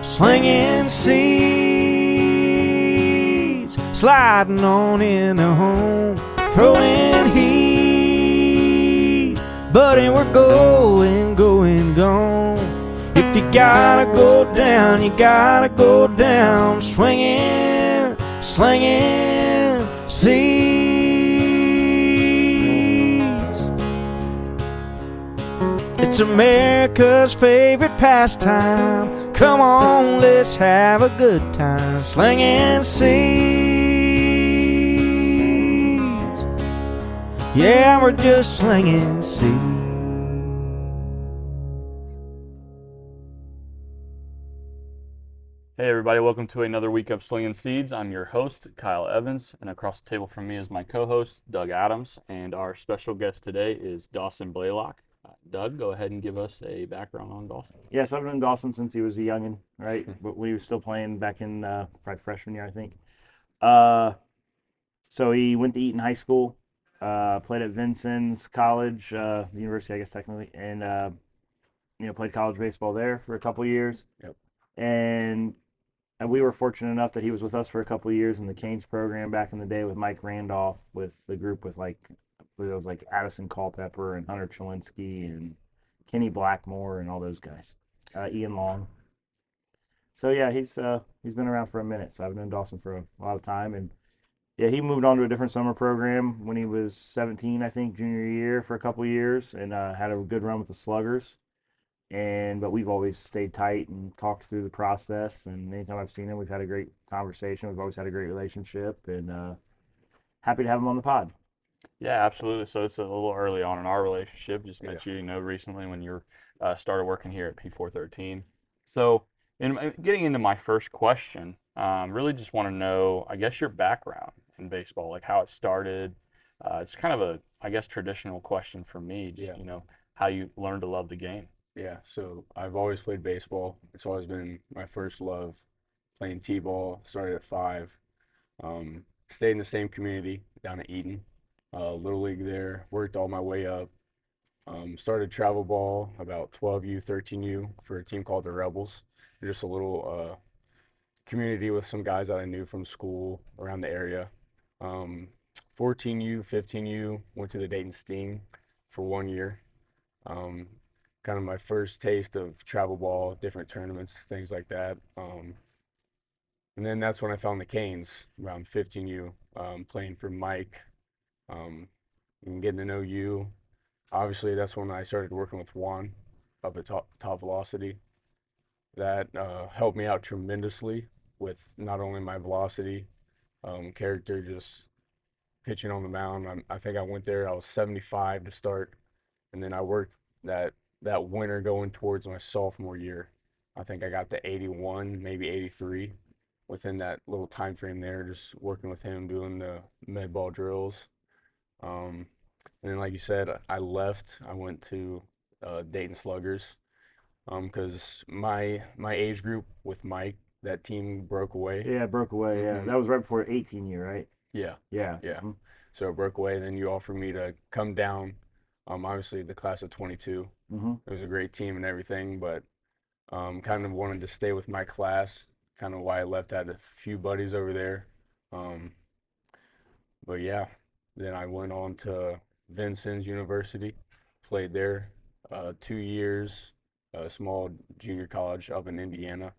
Slinging seeds, sliding on into home, throwing heat, buddy, we're going, gone. If you gotta go down, you gotta go down, swinging, slinging seeds. It's America's favorite pastime. Come on, let's have a good time, slinging seeds. Yeah, we're just slinging seeds. Hey everybody, welcome to another week of Slinging Seeds. I'm your host, Kyle Evans, and across the table from me is my co-host, Doug Adams, and our special guest today is Dawson Blaylock. Doug, go ahead and give us a background on Dawson. Yes, I've known Dawson since he was a youngin', right? But when he was still playing back in probably freshman year, I think. So he went to Eaton High School, played at Vincennes College, the university, I guess technically, and played college baseball there for a couple of years. Yep. And we were fortunate enough that he was with us for a couple of years in the Canes program back in the day with Mike Randolph, with the group with it was like Addison Culpepper and Hunter Cholinsky and Kenny Blackmore and all those guys, Ian Long. So yeah, he's been around for a minute. So I've known Dawson for a lot of time, and yeah, he moved on to a different summer program when he was 17, I think, junior year for a couple of years, and had a good run with the Sluggers. But we've always stayed tight and talked through the process. And anytime I've seen him, we've had a great conversation. We've always had a great relationship, and happy to have him on the pod. Yeah, absolutely. So it's a little early on in our relationship. Just met you, recently when you started working here at P413. So in getting into my first question, really just want to know, I guess, your background in baseball, like how it started. It's kind of traditional question for me, just, how you learned to love the game. Yeah, so I've always played baseball. It's always been my first love, playing t-ball. Started at 5. Stayed in the same community down at Eaton. Little league there. Worked all my way up. Started travel ball about 12U, 13U for a team called the Rebels. They're just a little community with some guys that I knew from school around the area. 14U, 15U, went to the Dayton Sting for 1 year. Kind of my first taste of travel ball, different tournaments, things like that. And then that's when I found the Canes around 15U, playing for Mike, and getting to know you. Obviously, that's when I started working with Juan up at top velocity. That helped me out tremendously with not only my velocity, character, just pitching on the mound. I think I went there, I was 75 to start, and then I worked that winter going towards my sophomore year. I think I got to 81, maybe 83 within that little time frame there, just working with him, doing the med ball drills. And then, like you said, I left. I went to Dayton Sluggers because my age group with Mike, that team broke away. Yeah, it broke away. Mm-hmm. Yeah, that was right before 18 year, right? Yeah. Yeah. Mm-hmm. So it broke away. Then you offered me to come down. Obviously, the class of 22. Mm-hmm. It was a great team and everything, but kind of wanted to stay with my class. Kind of why I left. I had a few buddies over there. But yeah, then I went on to Vincennes University, played there 2 years, a small junior college up in Indiana.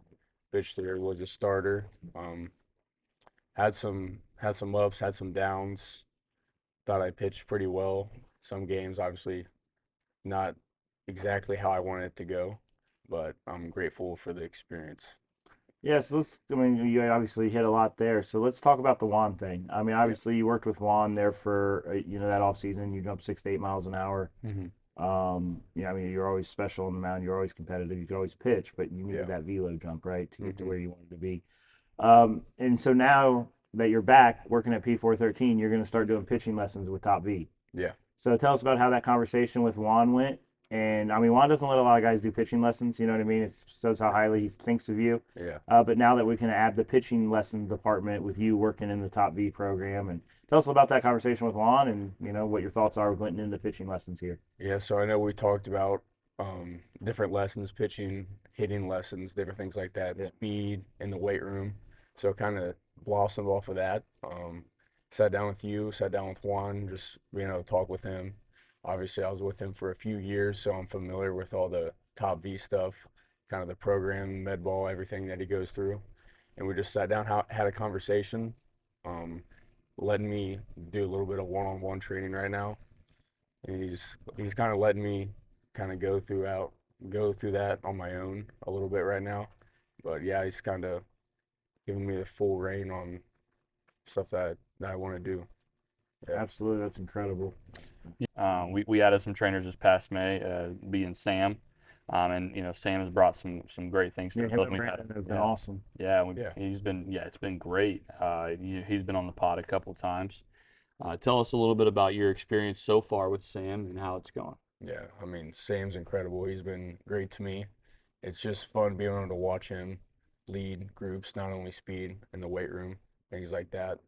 Pitched there, was a starter. Had some ups, had some downs. Thought I pitched pretty well. Some games, obviously, not exactly how I wanted it to go, but I'm grateful for the experience. Yeah, so you obviously hit a lot there. So let's talk about the Juan thing. I mean, obviously you worked with Juan there for, that off season. You jumped 6 to 8 miles an hour. Mm-hmm. You're always special on the mound. You're always competitive. You could always pitch, but you needed that velo jump, right, to get to where you wanted to be. And so now that you're back working at P413, you're going to start doing pitching lessons with Top V. Yeah. So tell us about how that conversation with Juan went, And I mean, Juan doesn't let a lot of guys do pitching lessons. You know what I mean? It shows how highly he thinks of you. Yeah. But now that we can add the pitching lesson department with you working in the Top V program, and tell us about that conversation with Juan, and what your thoughts are going into pitching lessons here. Yeah, so I know we talked about different lessons, pitching, hitting lessons, different things like that, Yeah. speed in the weight room. So kind of blossomed off of that. Sat down with you, sat down with Juan, just being able to talk with him. Obviously, I was with him for a few years, so I'm familiar with all the Top V stuff, kind of the program, med ball, everything that he goes through. And we just sat down, had a conversation, um, letting me do a little bit of one-on-one training right now. And he's kind of letting me kind of go through that on my own a little bit right now. But yeah, he's kind of giving me the full reign on stuff that I want to do. Yeah. Absolutely, that's incredible. We added some trainers this past May, being Sam, and Sam has brought some great things to Yeah, the him club. and We've Brandon have been yeah, awesome. yeah, Yeah. it's been great. He's been on the pod a couple times. Tell us a little bit about your experience so far with Sam and how it's going. Yeah, I mean, Sam's incredible. He's been great to me. It's just fun being able to watch him lead groups, not only speed in the weight room, things like that.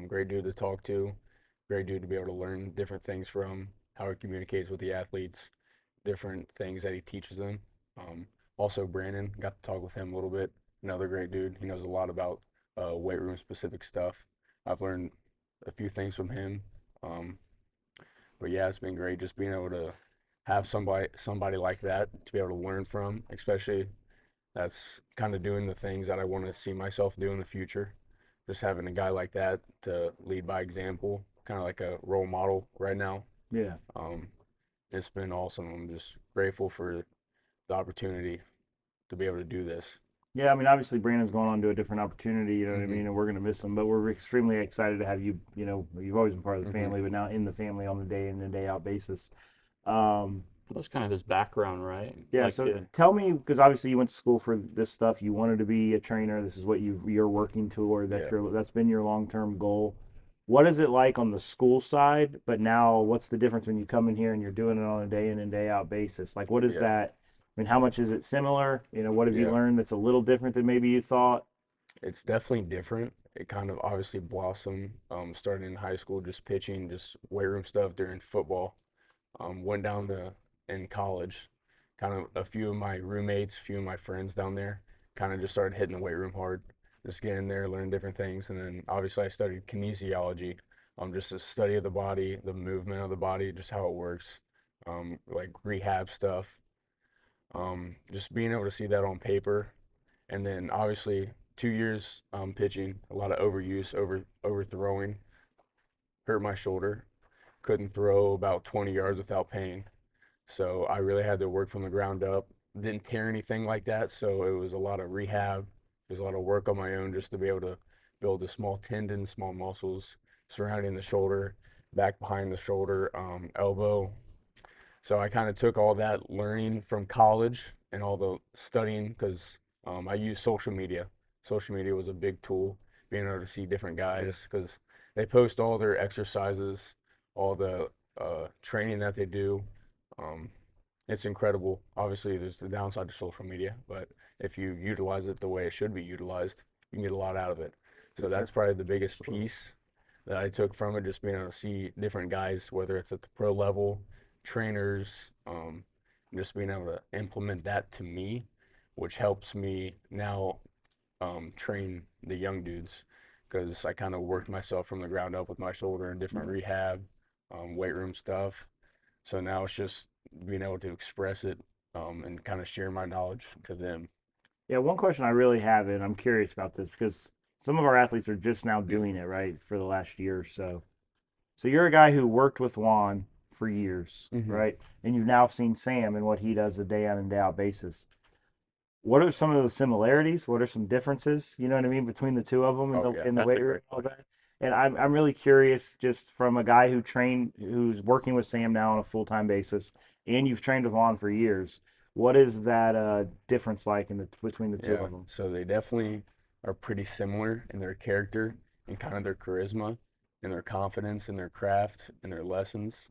Great dude to talk to, great dude to be able to learn different things from, how he communicates with the athletes, different things that he teaches them. Also, Brandon, got to talk with him a little bit. Another great dude. He knows a lot about weight room specific stuff. I've learned a few things from him. But yeah, it's been great just being able to have somebody like that to be able to learn from, especially that's kind of doing the things that I want to see myself do in the future. Just having a guy like that to lead by example, kind of like a role model right now. Yeah. It's been awesome. I'm just grateful for the opportunity to be able to do this. Yeah, I mean, obviously Brandon's going on to a different opportunity, you know what I Mhm. mean, and we're going to miss him, but we're extremely excited to have you, you've always been part of the Mhm. family, but now in the family on the day in and day out basis. Um, That's kind of his background, right? yeah, Like, so tell me, because obviously you went to school for this stuff, you wanted to be a trainer, this is what you're working toward, Yeah. that's been your long-term goal. What is it like on the school side, but now what's the difference when you come in here and you're doing it on a day in and day out basis? Like, what is Yeah. that? I mean, how much is it similar? What have you Yeah. learned that's a little different than maybe you thought? It's definitely different. It kind of obviously blossomed, starting in high school, just pitching, just weight room stuff during football. Went down to in college, kind of a few of my roommates, a few of my friends down there, kind of just started hitting the weight room hard, just getting there, learning different things. And then obviously I studied kinesiology, just a study of the body, the movement of the body, just how it works, like rehab stuff. Just being able to see that on paper, and then obviously 2 years pitching, a lot of overuse, overthrowing, hurt my shoulder, couldn't throw about 20 yards without pain. So I really had to work from the ground up. Didn't tear anything like that, so it was a lot of rehab. There's a lot of work on my own just to be able to build the small tendons, small muscles surrounding the shoulder, back behind the shoulder, elbow. So I kind of took all that learning from college and all the studying because I use social media. Social media was a big tool, being able to see different guys because they post all their exercises, all the training that they do. Um, it's incredible. Obviously, there's the downside to social media, but if you utilize it the way it should be utilized, you can get a lot out of it. So that's probably the biggest piece that I took from it, just being able to see different guys, whether it's at the pro level, trainers, just being able to implement that to me, which helps me now train the young dudes because I kind of worked myself from the ground up with my shoulder and different rehab, weight room stuff. So now it's just being able to express it and kind of share my knowledge to them. Yeah, one question I really have, and I'm curious about this because some of our athletes are just now doing it, right, for the last year or so. So you're a guy who worked with Juan for years, Mhm. right? And you've now seen Sam and what he does a day on and day out basis. What are some of the similarities? What are some differences? You know what I mean, between the two of them in Oh, the yeah. in the That's a weight room great and all that. And I'm really curious, just from a guy who's working with Sam now on a full time basis, and you've trained with Juan for years. What is that difference like between the two Yeah, of them? so they definitely are pretty similar in their character and kind of their charisma and their confidence in their craft and their lessons.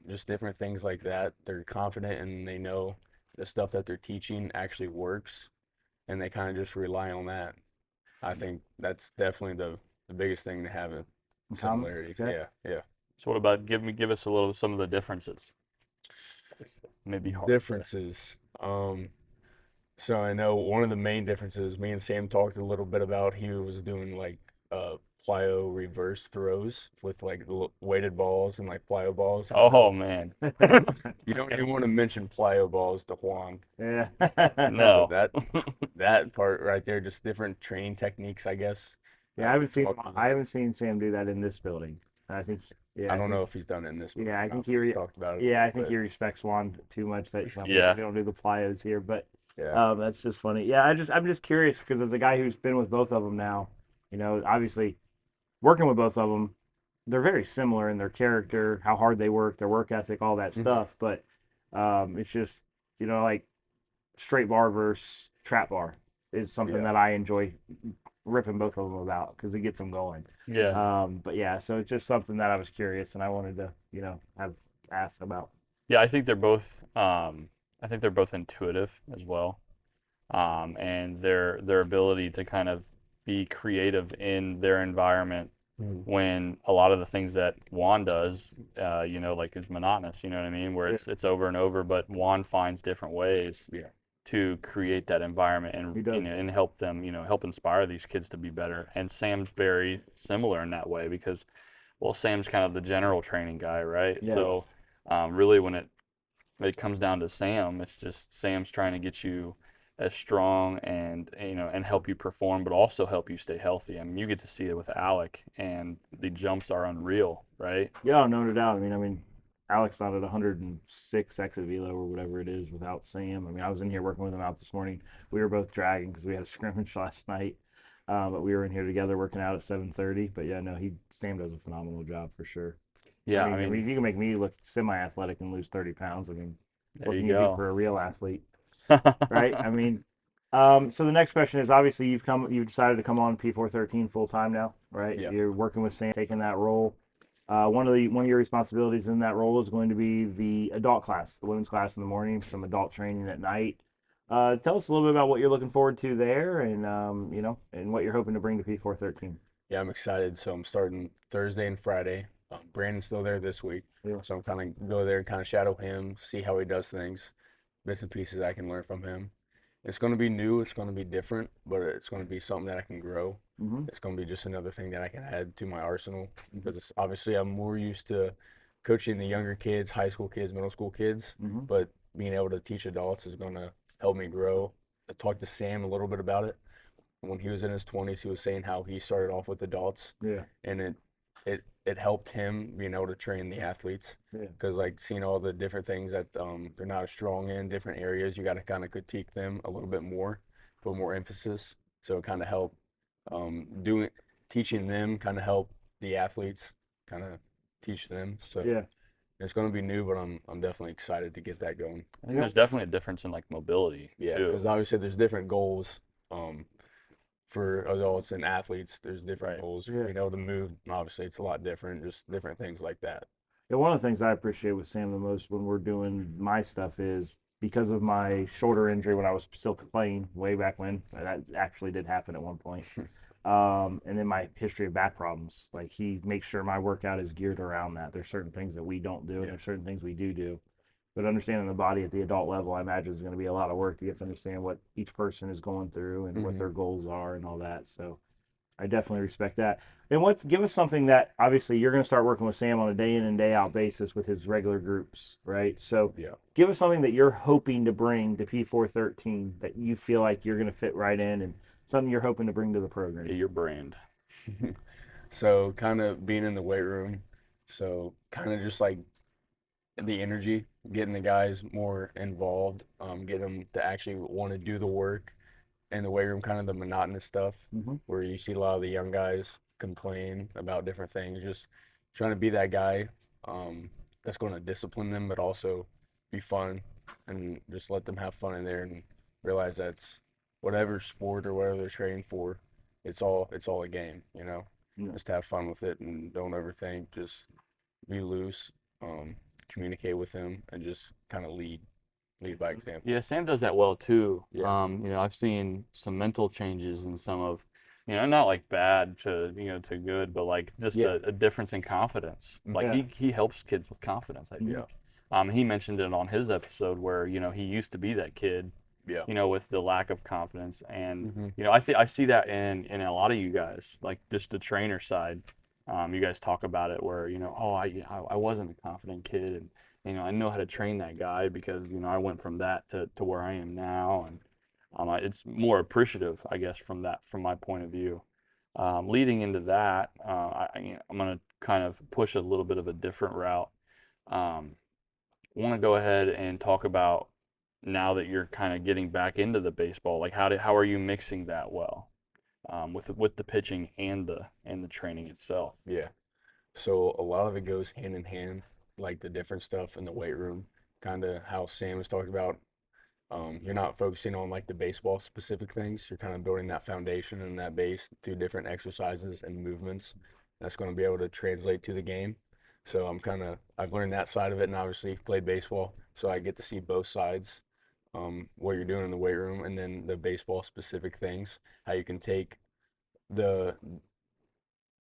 just different things like that. They're confident and they know the stuff that they're teaching actually works, and they kind of just rely on that. I think that's definitely the biggest thing to have a Common? similarities. Okay. Yeah, yeah. So what about give us a little some of the differences? Maybe hard. Differences. So I know one of the main differences me and Sam talked a little bit about. He was doing like plyo reverse throws with like weighted balls and like plyo balls. Oh man, You don't even want to mention plyo balls to Juan. Yeah. So no. that part right there, just different training techniques, I guess. Yeah, Talked about- I haven't seen Sam do that in this building. I think yeah, I don't know if he's done it in this one. yeah, I think We've talked about it. yeah, I think but he respects Juan too much that Yeah. we don't do the plyos here, but yeah, that's just funny. Yeah, I'm just curious because as a guy who's been with both of them now, obviously working with both of them, they're very similar in their character, how hard they work, their work ethic, all that Mhm. stuff. But it's just like straight bar versus trap bar is something Yeah. that I enjoy ripping both of them about because it gets them going. Yeah. But yeah, so it's just something that I was curious and I wanted to have asked about. Yeah, I think they're both intuitive as well. And their ability to kind of be creative in their environment Mhm. when a lot of the things that Juan does, like is monotonous, you know what I mean? Where it's over and over, but Juan finds different ways Yeah. to create that environment He and does. and help them, help inspire these kids to be better. And Sam's very similar in that way because, well, Sam's kind of the general training guy, right? Yeah. So, really, when it comes down to Sam, it's just Sam's trying to get you as strong and and help you perform, but also help you stay healthy. I mean, you get to see it with Alec, and the jumps are unreal, right? Yeah, no doubt. I mean, Alex not at 106 exit velo or whatever it is without Sam. I mean, I was in here working with him out this morning. We were both dragging because we had a scrimmage last night, but we were in here together working out at 7:30. But yeah, no, Sam does a phenomenal job for sure. Yeah, I mean, if you can make me look semi-athletic and lose 30 pounds, I mean, there what you can you do go. for a real athlete, right? I mean, so the next question is obviously you've decided to come on P413 full time now, right? Yeah. You're working with Sam, taking that role. One of your responsibilities in that role is going to be the adult class, the women's class in the morning, some adult training at night. Tell us a little bit about what you're looking forward to there, and and what you're hoping to bring to P413. Yeah, I'm excited. So I'm starting Thursday and Friday. Brandon's still there this week, Yeah. so I'm kind of go there and kind of shadow him, see how he does things, bits and pieces I can learn from him. It's going to be new, it's going to be different, but it's going to be something that I can grow. Mm-hmm. It's going to be just another thing that I can add to my arsenal because it's, obviously I'm more used to coaching the younger kids, high school kids, middle school kids, Mm-hmm. but being able to teach adults is going to help me grow. I talked to Sam a little bit about it. When he was in his 20s, he was saying how he started off with adults, Yeah. and it helped him being able to train the athletes Yeah. because like seeing all the different things that they're not as strong in different areas, you got to kind of critique them a little bit more, put more emphasis. So it kind of help doing teaching them kind of help the athletes kind of teach them. So Yeah. it's going to be new, but I'm definitely excited to get that going. I think there's definitely a difference in like mobility Yeah, too. because obviously there's different goals. For adults and athletes, there's different Right. goals. Yeah. You know, the move, obviously, it's a lot different, just different things like that. Yeah, one of the things I appreciate with Sam the most when we're doing my stuff is because of my shoulder injury when I was still playing way back when. That actually did happen at one point. And then my history of back problems. Like he makes sure my workout is geared around that. There's certain things that we don't do, and there's certain things we do. But understanding the body at the adult level, I imagine is going to be a lot of work. You have to understand what each person is going through and what their goals are and all that. So I definitely respect that. And give us something that obviously you're going to start working with Sam on a day in and day out basis with his regular groups, right? So Yeah. give us something that you're hoping to bring to P413 that you feel like you're going to fit right in and something you're hoping to bring to the program. Yeah, your brand. So kind of being in the weight room, so kind of just like the energy, getting the guys more involved, get them to actually want to do the work in the weight room, kind of the monotonous stuff where you see a lot of the young guys complain about different things, just trying to be that guy that's going to discipline them, but also be fun and just let them have fun in there and realize that's whatever sport or whatever they're training for, it's all a game, you know. Yeah. Just have fun with it and don't overthink, just be loose communicate with them, and just kind of lead by example. Yeah, Sam does that well too. Yeah. I've seen some mental changes in some of, not like bad to, to good, but like just Yeah. a difference in confidence. Like Yeah. he helps kids with confidence, I think. Yeah. He mentioned it on his episode where, he used to be that kid, Yeah. with the lack of confidence. And, Mhm. I see that in a lot of you guys, like just the trainer side. You guys talk about it where, oh, I wasn't a confident kid, and I know how to train that guy because, I went from that to where I am now. And it's more appreciative, I guess, from my point of view. Leading into that, I'm going to kind of push a little bit of a different route. Want to go ahead and talk about now that you're kind of getting back into the baseball, like how are you mixing that well, with the pitching and the training itself? Yeah. So a lot of it goes hand in hand, like the different stuff in the weight room, kind of how Sam was talking about. You're not focusing on like the baseball specific things. You're kind of building that foundation and that base through different exercises and movements. That's going to be able to translate to the game. So I've learned that side of it, and obviously played baseball, so I get to see both sides, what you're doing in the weight room, and then the baseball specific things, how you can take the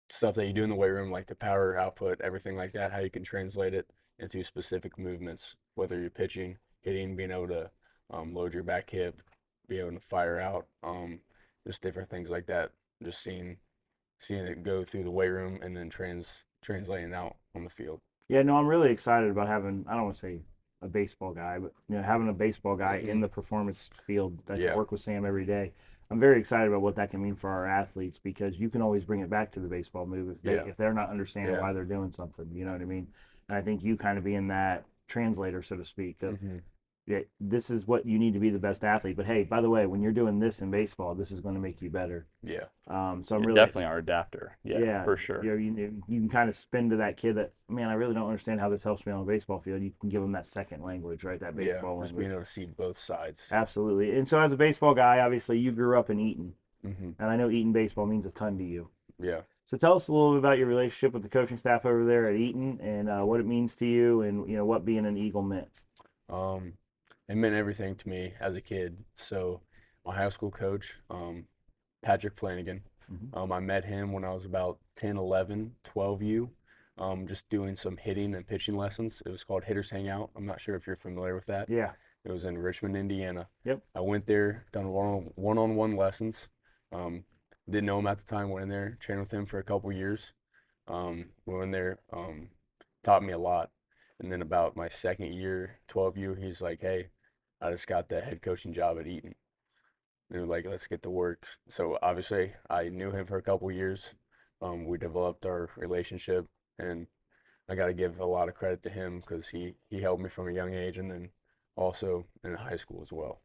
stuff that you do in the weight room, like the power output, everything like that, how you can translate it into specific movements, whether you're pitching, hitting, being able to load your back hip, be able to fire out, just different things like that. Just seeing it go through the weight room and then translating out on the field. Yeah, no, I'm really excited about having, I don't want to say a baseball guy, but having a baseball guy in the performance field that can Yeah. work with Sam every day. I'm very excited about what that can mean for our athletes because you can always bring it back to the baseball move if they're not understanding Yeah. why they're doing something. You know what I mean? And I think you kind of being that translator, so to speak, of yeah, this is what you need to be the best athlete. But hey, by the way, when you're doing this in baseball, this is going to make you better. Yeah. So I'm You're really definitely our adapter. Yeah, for sure. you can kind of spin to that kid that, man, I really don't understand how this helps me on a baseball field. You can give them that second language, right? That Yeah. baseball Just being language. able to see both sides. Absolutely. And so as a baseball guy, obviously you grew up in Eaton, Mm-hmm. and I know Eaton baseball means a ton to you. Yeah. So tell us a little bit about your relationship with the coaching staff over there at Eaton and what it means to you, and what being an Eagle meant. It meant everything to me as a kid. So my high school coach, Patrick Flanagan, I met him when I was about 10, 11, 12U, just doing some hitting and pitching lessons. It was called Hitters Hangout. I'm not sure if you're familiar with that. Yeah. It was in Richmond, Indiana. Yep. I went there, done one-on-one lessons. Didn't know him at the time, went in there, trained with him for a couple years. Went in there, taught me a lot. And then about my second year, 12U, he's like, hey, I just got the head coaching job at Eaton. And we're like, let's get to work. So obviously, I knew him for a couple years. We developed our relationship, and I got to give a lot of credit to him because he helped me from a young age, and then also in high school as well.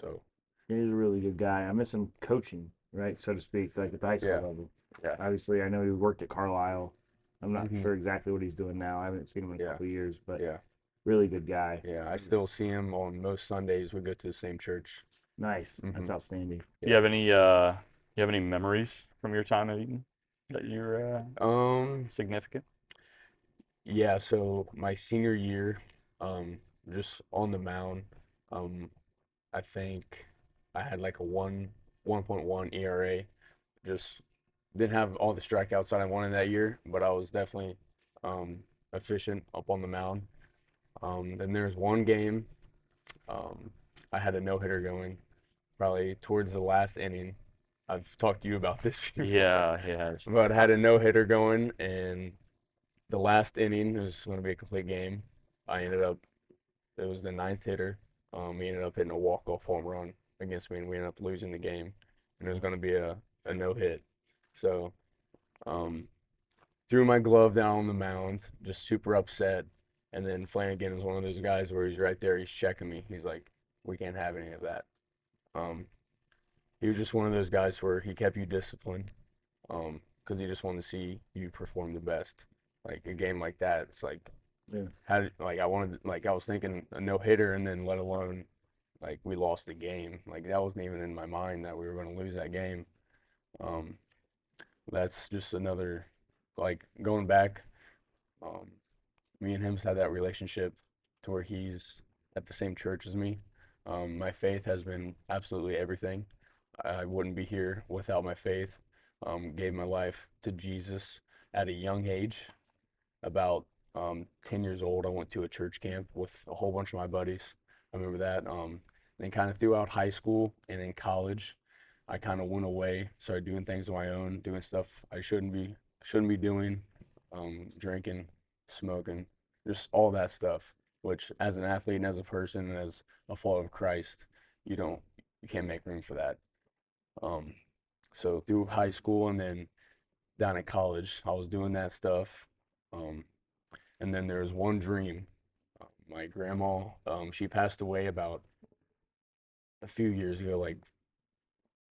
So He's a really good guy. I miss him coaching, right, so to speak, like at the high school Yeah. level. Yeah. Obviously, I know he worked at Carlisle. I'm not Mhm. sure exactly what he's doing now. I haven't seen him in a Yeah. couple of years, but yeah, really good guy. I still see him on most Sundays. We go to the same church. Nice. That's outstanding. You have any memories from your time at Eaton that you're significant? Yeah, so my senior year, just on the mound, um, I think I had like a 1.1 ERA. Just didn't have all the strikeouts that I wanted that year, but I was definitely efficient up on the mound. Then there's one game, um, I had a no-hitter going, probably towards the last inning. I've talked to you about this before. Yeah, he has. But I had a no-hitter going, and the last inning was going to be a complete game. It was the ninth hitter. He ended up hitting a walk-off home run against me, and we ended up losing the game. And it was going to be a no-hit. So, threw my glove down on the mound, just super upset. And then Flanagan was one of those guys where he's right there, he's checking me. He's like, we can't have any of that. Um, he was just one of those guys where he kept you disciplined, because he just wanted to see you perform the best. Like a game like that, it's like, I was thinking a no hitter, and then let alone like we lost the game. Like that wasn't even in my mind that we were going to lose that game. Um, that's just another, like going back. me and him's had that relationship to where he's at the same church as me. My faith has been absolutely everything. I wouldn't be here without my faith. Gave my life to Jesus at a young age. About 10 years old, I went to a church camp with a whole bunch of my buddies. I remember that. Then kind of throughout high school and in college, I kind of went away, started doing things on my own, doing stuff I shouldn't be doing, drinking, smoking, just all that stuff. Which, as an athlete and as a person and as a follower of Christ, you can't make room for that. Um, so through high school and then down at college, I was doing that stuff. Um, and then there was one dream. My grandma, she passed away about a few years ago, like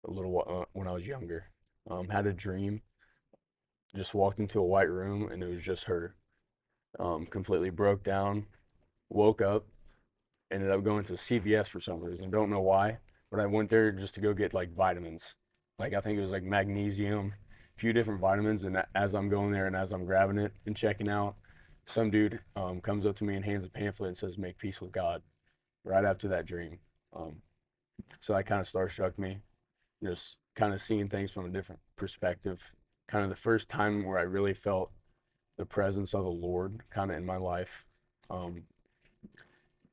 a little while, when I was younger. Had a dream, just walked into a white room and it was just her. Completely broke down, woke up, ended up going to CVS for some reason. Don't know why, but I went there just to go get like vitamins. Like I think it was like magnesium, a few different vitamins. And as I'm going there and as I'm grabbing it and checking out, some dude comes up to me and hands a pamphlet and says, "Make peace with God." Right after that dream. Um, so that kind of starstruck me, just kind of seeing things from a different perspective. Kind of the first time where I really felt the presence of the Lord kind of in my life. Um,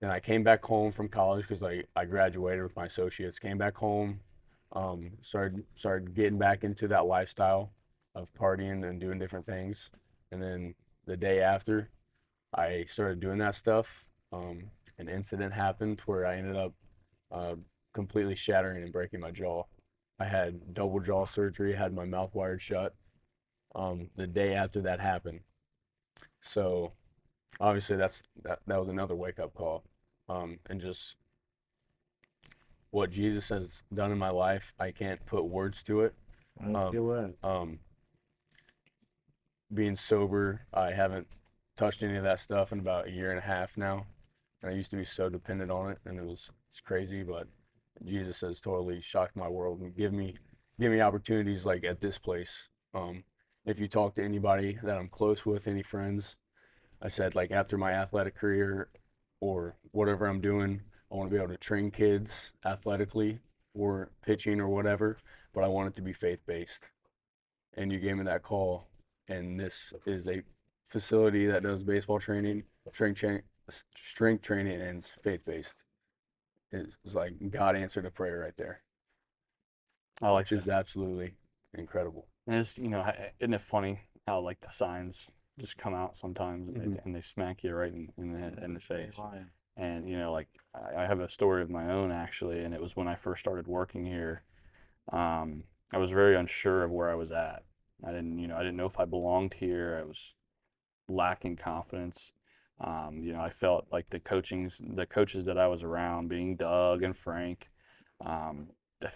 then I came back home from college because I graduated with my associates. Came back home, started getting back into that lifestyle of partying and doing different things. And then the day after, I started doing that stuff. An incident happened where I ended up uh, completely shattering and breaking my jaw. I had double jaw surgery, had my mouth wired shut the day after that happened. So obviously that was another wake up call. And just what Jesus has done in my life, I can't put words to it. I feel that. Being sober, I haven't touched any of that stuff in about a year and a half now. And I used to be so dependent on it, and it's crazy, but Jesus has totally shocked my world and give me opportunities like at this place. If you talk to anybody that I'm close with, any friends, I said like after my athletic career or whatever I'm doing, I want to be able to train kids athletically or pitching or whatever, but I want it to be faith-based. And you gave me that call, and this is a facility that does baseball training, strength training, and it's faith-based. It's like God answered a prayer right there, I like which is absolutely incredible. And it's, isn't it funny how like the signs just come out sometimes and they smack you right in the face. And like I have a story of my own actually, and it was when I first started working here. I was very unsure of where I was at. I didn't know if I belonged here. I was lacking confidence. I felt like the coaches that I was around, being Doug and Frank, um,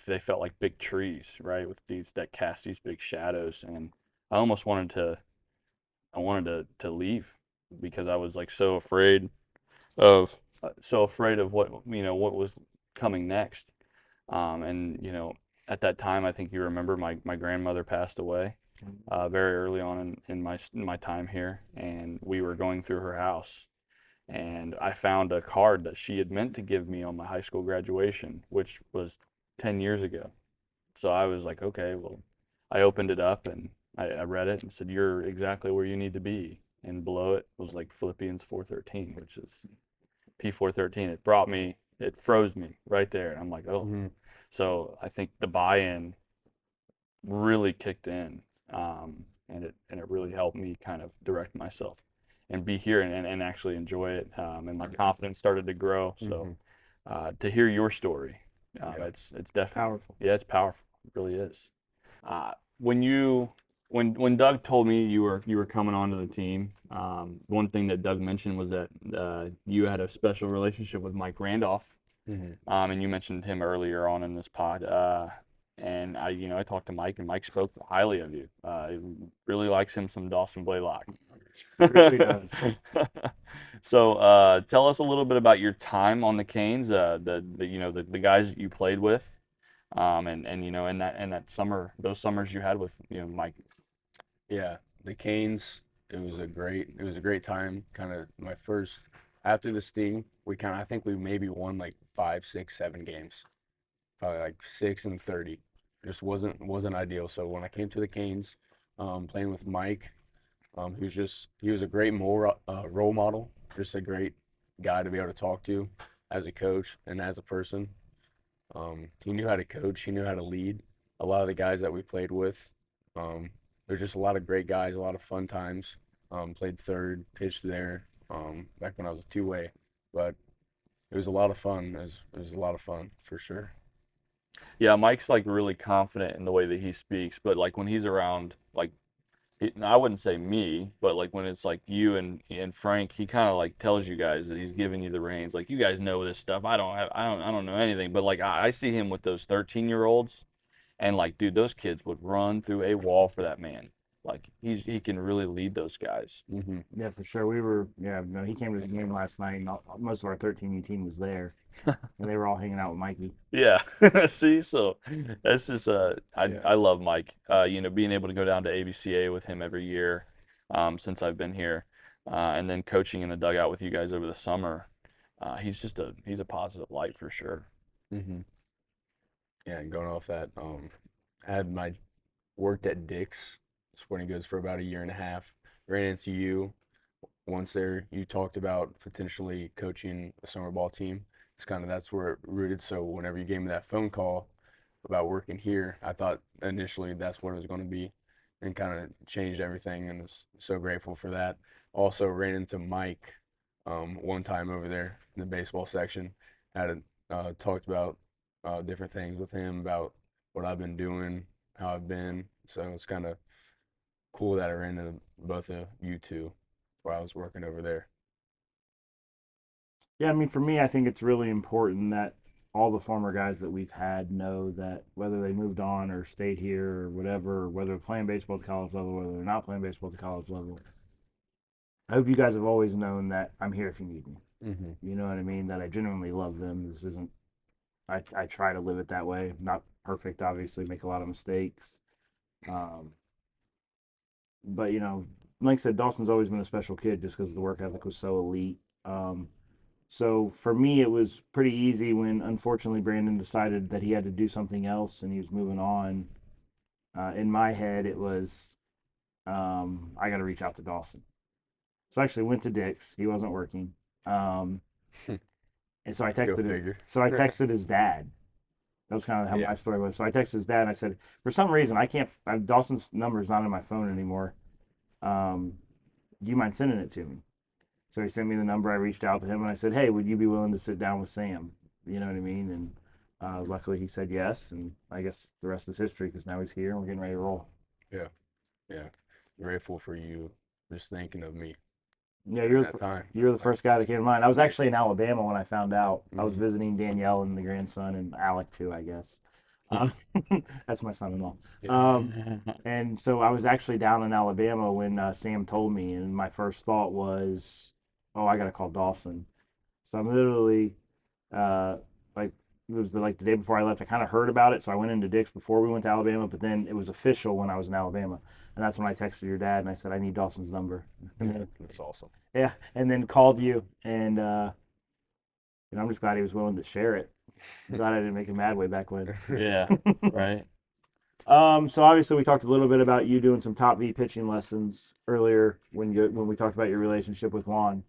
they felt like big trees, right, with these that cast these big shadows, and I almost I wanted to leave because I was like so afraid of what was coming next. And at that time, I think you remember my grandmother passed away very early on in my time here, and we were going through her house, and I found a card that she had meant to give me on my high school graduation, which was 10 years ago. So I was like, okay, well, I opened it up and I read it and said, "You're exactly where you need to be." And below it was like Philippians 4:13, which is P413. It froze me right there. And I'm like, oh. Mm-hmm. So I think the buy-in really kicked in, and it really helped me kind of direct myself and be here and actually enjoy it. And my confidence started to grow. So to hear your story, it's definitely Powerful. Yeah, it's powerful. It really is. When you when Doug told me you were coming onto the team, one thing that Doug mentioned was that you had a special relationship with Mike Randolph, and you mentioned him earlier on in this pod. And I talked to Mike, and Mike spoke highly of you. He really likes him some Dawson Blaylock. Really does. So tell us a little bit about your time on the Canes, the guys that you played with, and in that summer, those summers you had with Mike. Yeah, the Canes, it was a great time. Kind of my first after the Sting, I think we maybe won like 5, 6, 7 games, probably like 6-30. Just wasn't ideal. So when I came to the Canes, playing with Mike, he was a great role model, just a great guy to be able to talk to as a coach and as a person. He knew how to coach. He knew how to lead. A lot of the guys that we played with, there's just a lot of great guys, a lot of fun times. Played third, pitched there, back when I was a two-way, but it was a lot of fun. It was a lot of fun for sure. Yeah, Mike's like really confident in the way that he speaks, but like when he's around, like I wouldn't say me, but like when it's like you and Frank, he kind of like tells you guys that he's giving you the reins. Like you guys know this stuff. I don't know anything. But like I see him with those 13-year-olds, and like dude, those kids would run through a wall for that man. Like he can really lead those guys. Mm-hmm. Yeah, for sure. No, he came to the game last night, and most of our 13U team was there, and they were all hanging out with Mikey. Yeah. See, so that's just Yeah. I love Mike. You know, being able to go down to ABCA with him every year, since I've been here, and then coaching in the dugout with you guys over the summer. He's a positive light for sure. Mm-hmm. Yeah, and going off that, I had my worked at Dick's Sporting Goods for about a year and a half. Ran into you once there. You talked about potentially coaching a summer ball team. That's where it rooted. So whenever you gave me that phone call about working here, I thought initially that's what it was going to be, and kind of changed everything. And was so grateful for that. Also ran into Mike one time over there in the baseball section. Talked about different things with him about what I've been doing, how I've been. So it's kind of cool that I ran into both of you two while I was working over there. Yeah, I mean, for me, I think it's really important that all the former guys that we've had know that whether they moved on or stayed here or whatever, or whether they're playing baseball at the college level, whether they're not playing baseball at the college level, I hope you guys have always known that I'm here if you need me. Mm-hmm. You know what I mean? That I genuinely love them. This isn't, I try to live it that way. Not perfect, obviously, make a lot of mistakes. But, like I said, Dawson's always been a special kid just because the work ethic was so elite. So for me, it was pretty easy when, unfortunately, Brandon decided that he had to do something else and he was moving on. In my head, it was, I got to reach out to Dawson. So I actually went to Dick's. He wasn't working. And so I Go texted him. figure. So I texted his dad. That was kind of how Yeah. my story was. So I texted his dad and I said, for some reason, Dawson's number is not in my phone anymore. Do you mind sending it to me? So he sent me the number. I reached out to him and I said, hey, would you be willing to sit down with Sam? You know what I mean? And luckily he said yes. And I guess the rest is history because now he's here and we're getting ready to roll. Yeah, yeah. Grateful for you just thinking of me Yeah, during that time. you're the first guy that came to mind. I was actually in Alabama when I found out. I was Mhm. visiting Danielle and the grandson and Alec too, I guess. That's my son-in-law. And so I was actually down in Alabama when Sam told me, and my first thought was, "Oh, I gotta call Dawson." So I'm literally, like, it was like the day before I left. I kind of heard about it, so I went into Dick's before we went to Alabama. But then it was official when I was in Alabama, and that's when I texted your dad and I said, "I need Dawson's number." And then, That's awesome. yeah, and then called you, and I'm just glad he was willing to share it. I'm glad I didn't make him mad way back when. Yeah, right. So obviously we talked a little bit about you doing some top V pitching lessons earlier when we talked about your relationship with Juan.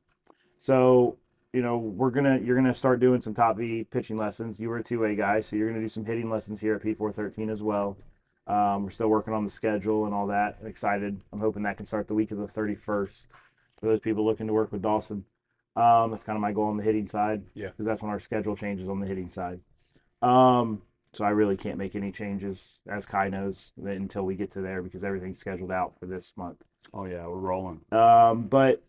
So you're gonna start doing some top V pitching lessons. You were a two-way guy, so you're gonna do some hitting lessons here at P413 as well. We're still working on the schedule and all that. I'm excited. I'm hoping that can start the week of the 31st for those people looking to work with Dawson. That's kind of my goal on the hitting side. Yeah. Because that's when our schedule changes on the hitting side. So I really can't make any changes, as Kai knows, until we get to there because everything's scheduled out for this month. Oh yeah, we're rolling. But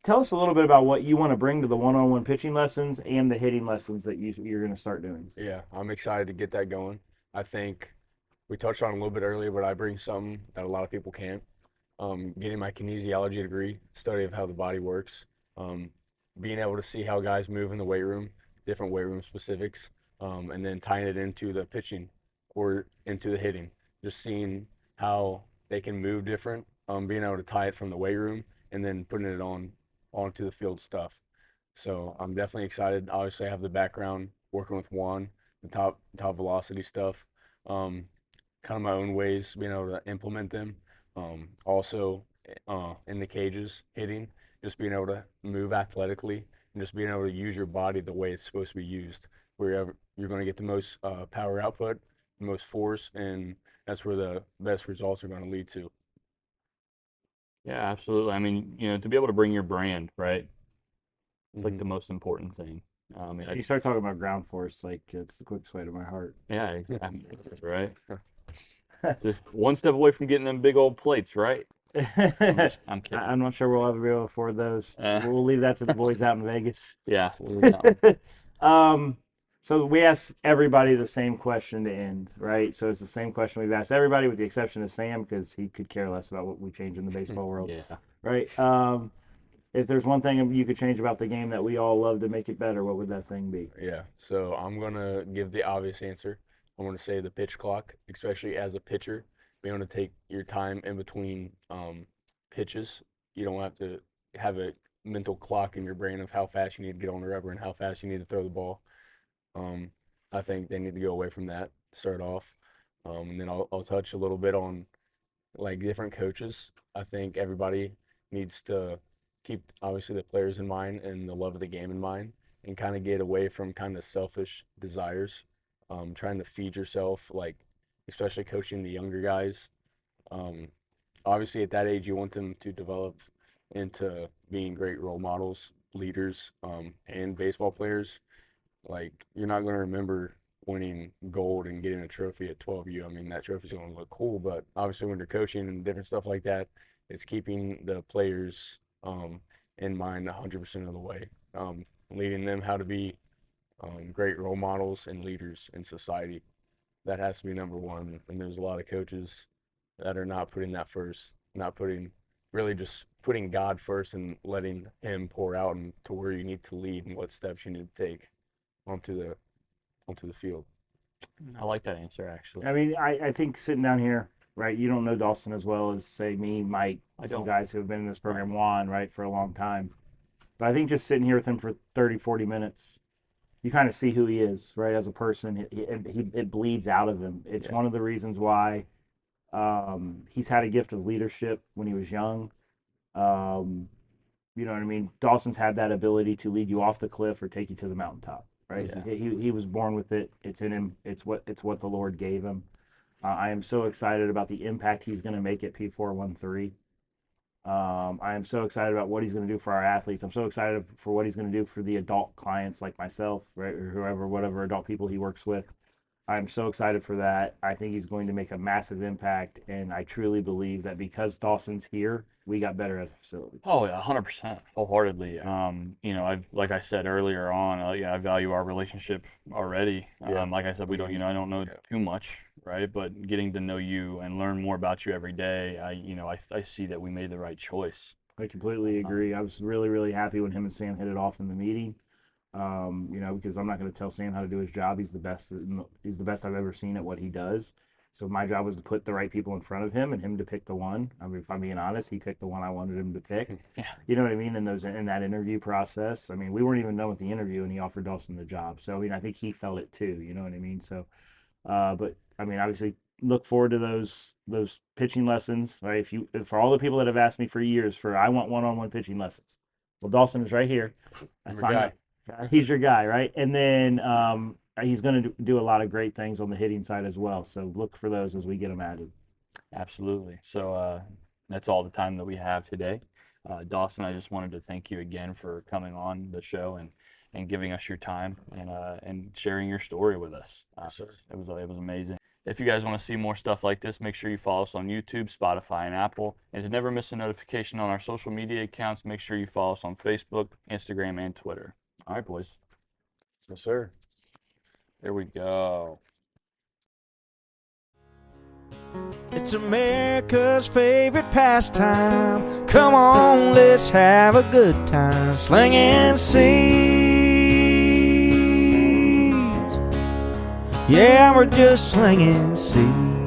tell us a little bit about what you want to bring to the one-on-one pitching lessons and the hitting lessons that you're going to start doing. Yeah, I'm excited to get that going. I think we touched on it a little bit earlier, but I bring something that a lot of people can't. Getting my kinesiology degree, study of how the body works, being able to see how guys move in the weight room, different weight room specifics, and then tying it into the pitching or into the hitting, just seeing how they can move different, being able to tie it from the weight room and then putting it onto the field stuff. So I'm definitely excited. Obviously, I have the background working with Juan, the top velocity stuff, kind of my own ways, being able to implement them. Also, in the cages, hitting, just being able to move athletically and just being able to use your body the way it's supposed to be used, where you're going to get the most power output, the most force, and that's where the best results are going to lead to. Yeah, absolutely. I mean, to be able to bring your brand, right? It's like the most important thing. You start talking about ground force, like it's the quickest way to my heart. Yeah, exactly. Right. Just one step away from getting them big old plates, right? I'm kidding. I'm not sure we'll ever be able to afford those. We'll leave that to the boys out in Vegas. Yeah. We'll leave that one. So we asked everybody the same question to end, right? So it's the same question we've asked everybody with the exception of Sam because he could care less about what we change in the baseball world. Yeah. Right? If there's one thing you could change about the game that we all love to make it better, what would that thing be? Yeah, so I'm going to give the obvious answer. I'm going to say the pitch clock, especially as a pitcher, being able to take your time in between pitches. You don't have to have a mental clock in your brain of how fast you need to get on the rubber and how fast you need to throw the ball. I think they need to go away from that to start off. And then I'll touch a little bit on like different coaches. I think everybody needs to keep obviously the players in mind and the love of the game in mind and kind of get away from kind of selfish desires, trying to feed yourself, like especially coaching the younger guys. Obviously at that age you want them to develop into being great role models, leaders, and baseball players. Like you're not going to remember winning gold and getting a trophy at 12U. I mean, that trophy's going to look cool, but obviously when you're coaching and different stuff like that, it's keeping the players in mind 100% of the way, leading them how to be great role models and leaders in society. That has to be number one. And there's a lot of coaches that are not putting that first, really just putting God first and letting him pour out and to where you need to lead and what steps you need to take onto the field. I like that answer, actually. I mean, I think sitting down here, right, you don't know Dawson as well as, say, me, Mike, some guys who have been in this program, Juan, right, for a long time. But I think just sitting here with him for 30, 40 minutes, you kind of see who he is, right, as a person. It bleeds out of him. It's one of the reasons why he's had a gift of leadership when he was young. You know what I mean? Dawson's had that ability to lead you off the cliff or take you to the mountaintop, right? Yeah. He was born with it. It's in him. It's what the Lord gave him. I am so excited about the impact he's going to make at P413. I am so excited about what he's going to do for our athletes. I'm so excited for what he's going to do for the adult clients like myself, right, or whatever adult people he works with. I'm so excited for that. I think he's going to make a massive impact, and I truly believe that because Dawson's here, we got better as a facility. Oh, yeah, 100%, wholeheartedly. Like I said earlier on, I value our relationship already. Like I said, I don't know too much, right? But getting to know you and learn more about you every day, I see that we made the right choice. I completely agree. I was really, really happy when him and Sam hit it off in the meeting. Because I'm not going to tell Sam how to do his job. He's the best. He's the best I've ever seen at what he does. So my job was to put the right people in front of him and him to pick the one. I mean, if I'm being honest, he picked the one I wanted him to pick. Yeah. You know what I mean? In that interview process. I mean, we weren't even done with the interview, and he offered Dawson the job. So I mean, I think he felt it too. You know what I mean? So, but I mean, obviously, look forward to those pitching lessons. Right? For all the people that have asked me for years I want one-on-one pitching lessons. Well, Dawson is right here. That's my guy. He's your guy, right? And then he's going to do a lot of great things on the hitting side as well. So look for those as we get them added. Absolutely. So that's all the time that we have today. Dawson, I just wanted to thank you again for coming on the show and giving us your time and sharing your story with us. It was amazing. If you guys want to see more stuff like this, make sure you follow us on YouTube, Spotify, and Apple. And to never miss a notification on our social media accounts, make sure you follow us on Facebook, Instagram, and Twitter. All right, boys. Yes, sir. There we go. It's America's favorite pastime. Come on, let's have a good time. Slinging seeds. Yeah, we're just slinging seeds.